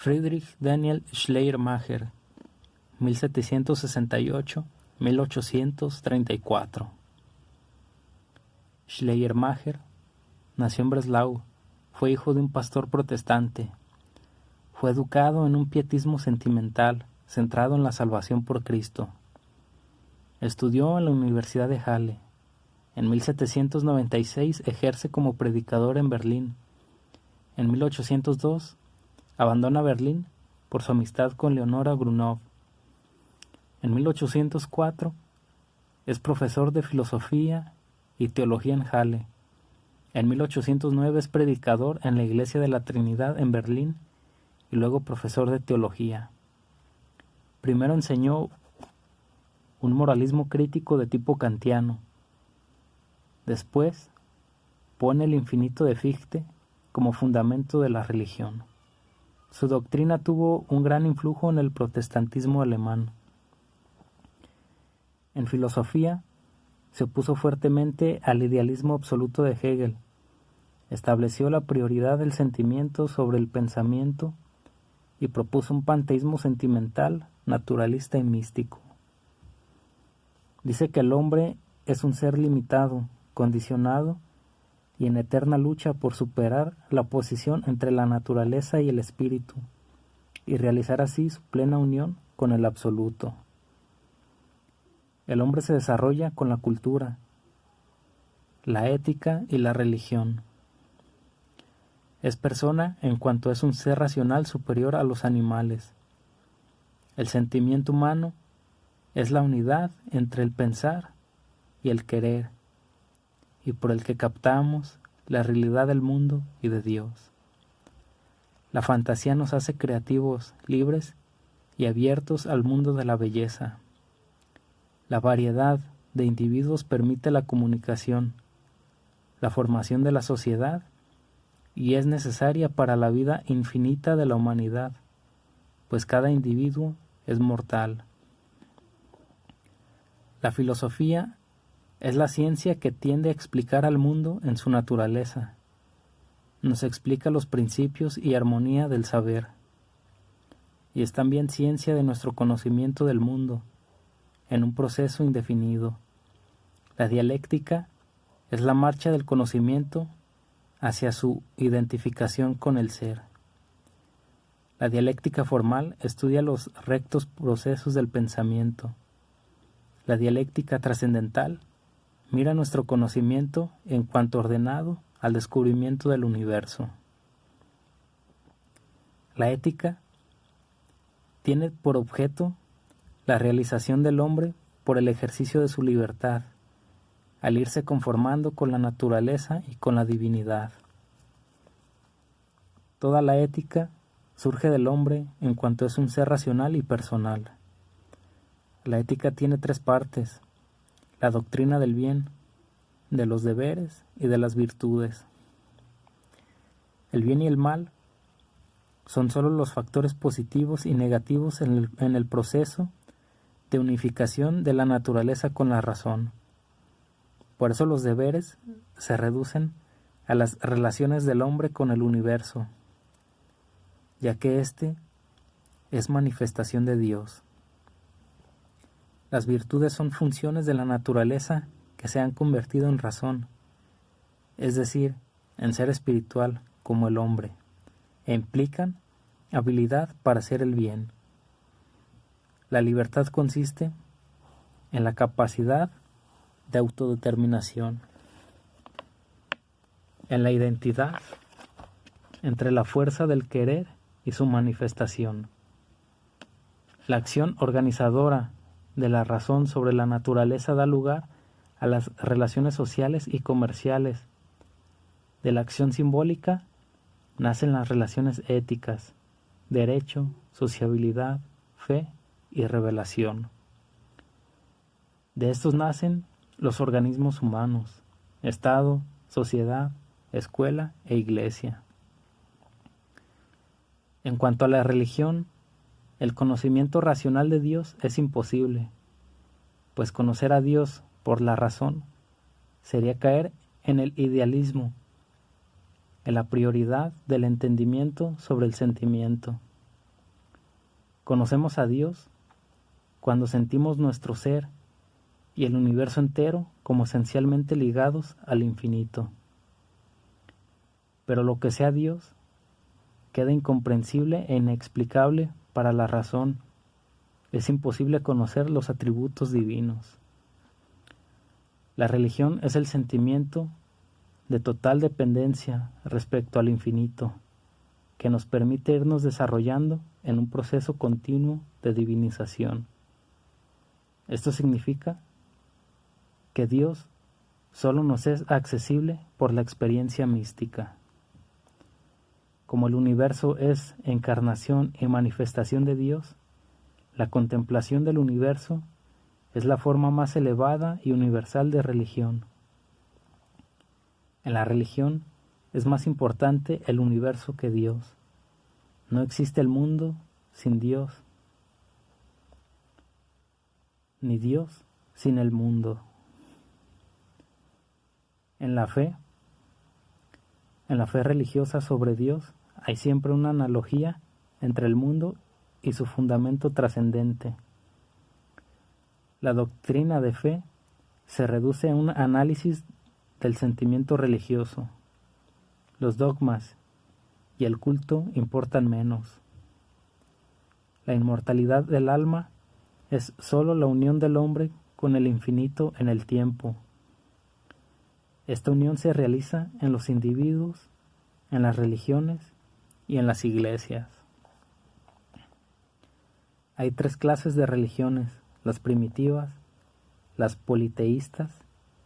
Friedrich Daniel Schleiermacher, 1768-1834. Schleiermacher nació en Breslau, fue hijo de un pastor protestante. Fue educado en un pietismo sentimental, centrado en la salvación por Cristo. Estudió en la Universidad de Halle. En 1796 ejerce como predicador en Berlín. En 1802 abandona Berlín por su amistad con Leonora Grunov. En 1804 es profesor de filosofía y teología en Halle. En 1809 es predicador en la Iglesia de la Trinidad en Berlín y luego profesor de teología. Primero enseñó un moralismo crítico de tipo kantiano. Después pone el infinito de Fichte como fundamento de la religión. Su doctrina tuvo un gran influjo en el protestantismo alemán. En filosofía, se opuso fuertemente al idealismo absoluto de Hegel. Estableció la prioridad del sentimiento sobre el pensamiento y propuso un panteísmo sentimental, naturalista y místico. Dice que el hombre es un ser limitado, condicionado y en eterna lucha por superar la oposición entre la naturaleza y el espíritu y realizar así su plena unión con el absoluto. El hombre se desarrolla con la cultura, la ética y la religión. Es persona en cuanto es un ser racional superior a los animales. El sentimiento humano es la unidad entre el pensar y el querer, y por el que captamos la realidad del mundo y de Dios. La fantasía nos hace creativos, libres y abiertos al mundo de la belleza. La variedad de individuos permite la comunicación, la formación de la sociedad y es necesaria para la vida infinita de la humanidad, pues cada individuo es mortal. La filosofía es la ciencia que tiende a explicar al mundo en su naturaleza. Nos explica los principios y armonía del saber. Y es también ciencia de nuestro conocimiento del mundo, en un proceso indefinido. La dialéctica es la marcha del conocimiento hacia su identificación con el ser. La dialéctica formal estudia los rectos procesos del pensamiento. La dialéctica trascendental mira nuestro conocimiento en cuanto ordenado al descubrimiento del universo. La ética tiene por objeto la realización del hombre por el ejercicio de su libertad, al irse conformando con la naturaleza y con la divinidad. Toda la ética surge del hombre en cuanto es un ser racional y personal. La ética tiene tres partes: la doctrina del bien, de los deberes y de las virtudes. El bien y el mal son solo los factores positivos y negativos en el proceso de unificación de la naturaleza con la razón. Por eso los deberes se reducen a las relaciones del hombre con el universo, ya que éste es manifestación de Dios. Las virtudes son funciones de la naturaleza que se han convertido en razón, es decir, en ser espiritual como el hombre, e implican habilidad para hacer el bien. La libertad consiste en la capacidad de autodeterminación, en la identidad entre la fuerza del querer y su manifestación. La acción organizadora de la razón sobre la naturaleza da lugar a las relaciones sociales y comerciales. De la acción simbólica nacen las relaciones éticas, derecho, sociabilidad, fe y revelación. De estos nacen los organismos humanos, Estado, sociedad, escuela e iglesia. En cuanto a la religión, el conocimiento racional de Dios es imposible, pues conocer a Dios por la razón sería caer en el idealismo, en la prioridad del entendimiento sobre el sentimiento. Conocemos a Dios cuando sentimos nuestro ser y el universo entero como esencialmente ligados al infinito. Pero lo que sea Dios queda incomprensible e inexplicable para la razón. Es imposible conocer los atributos divinos. La religión es el sentimiento de total dependencia respecto al infinito, que nos permite irnos desarrollando en un proceso continuo de divinización. Esto significa que Dios solo nos es accesible por la experiencia mística. Como el universo es encarnación y manifestación de Dios, la contemplación del universo es la forma más elevada y universal de religión. En la religión es más importante el universo que Dios. No existe el mundo sin Dios, ni Dios sin el mundo. En la fe religiosa sobre Dios, hay siempre una analogía entre el mundo y su fundamento trascendente. La doctrina de fe se reduce a un análisis del sentimiento religioso. Los dogmas y el culto importan menos. La inmortalidad del alma es sólo la unión del hombre con el infinito en el tiempo. Esta unión se realiza en los individuos, en las religiones y en las iglesias. Hay 3 clases de religiones: las primitivas, las politeístas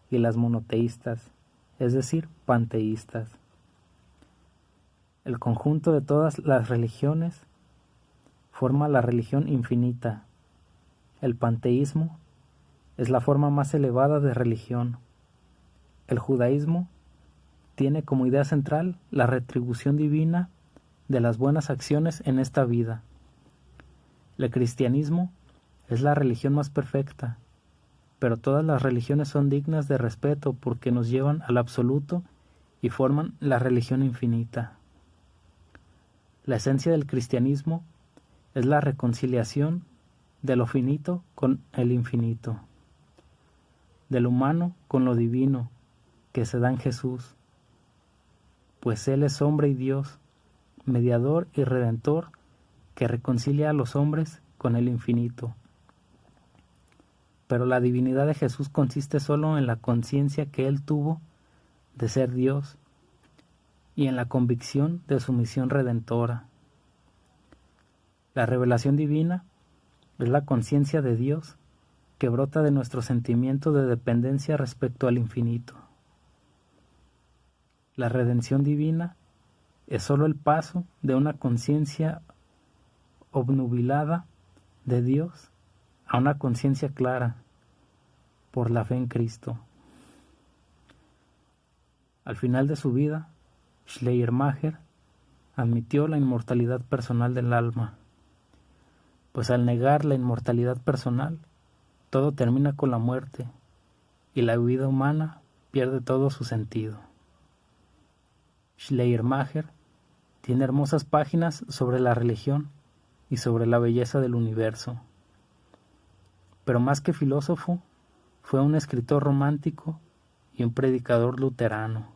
y las monoteístas, es decir, panteístas. El conjunto de todas las religiones forma la religión infinita. El panteísmo es la forma más elevada de religión. El judaísmo tiene como idea central la retribución divina de las buenas acciones en esta vida. El cristianismo es la religión más perfecta, pero todas las religiones son dignas de respeto porque nos llevan al absoluto y forman la religión infinita. La esencia del cristianismo es la reconciliación de lo finito con el infinito, de lo humano con lo divino, que se da en Jesús, pues Él es hombre y Dios, mediador y redentor, que reconcilia a los hombres con el infinito. Pero la divinidad de Jesús consiste solo en la conciencia que Él tuvo de ser Dios y en la convicción de su misión redentora. La revelación divina es la conciencia de Dios que brota de nuestro sentimiento de dependencia respecto al infinito. La redención divina es solo el paso de una conciencia obnubilada de Dios a una conciencia clara por la fe en Cristo. Al final de su vida, Schleiermacher admitió la inmortalidad personal del alma, pues al negar la inmortalidad personal, todo termina con la muerte y la vida humana pierde todo su sentido. Schleiermacher tiene hermosas páginas sobre la religión y sobre la belleza del universo. Pero más que filósofo, fue un escritor romántico y un predicador luterano.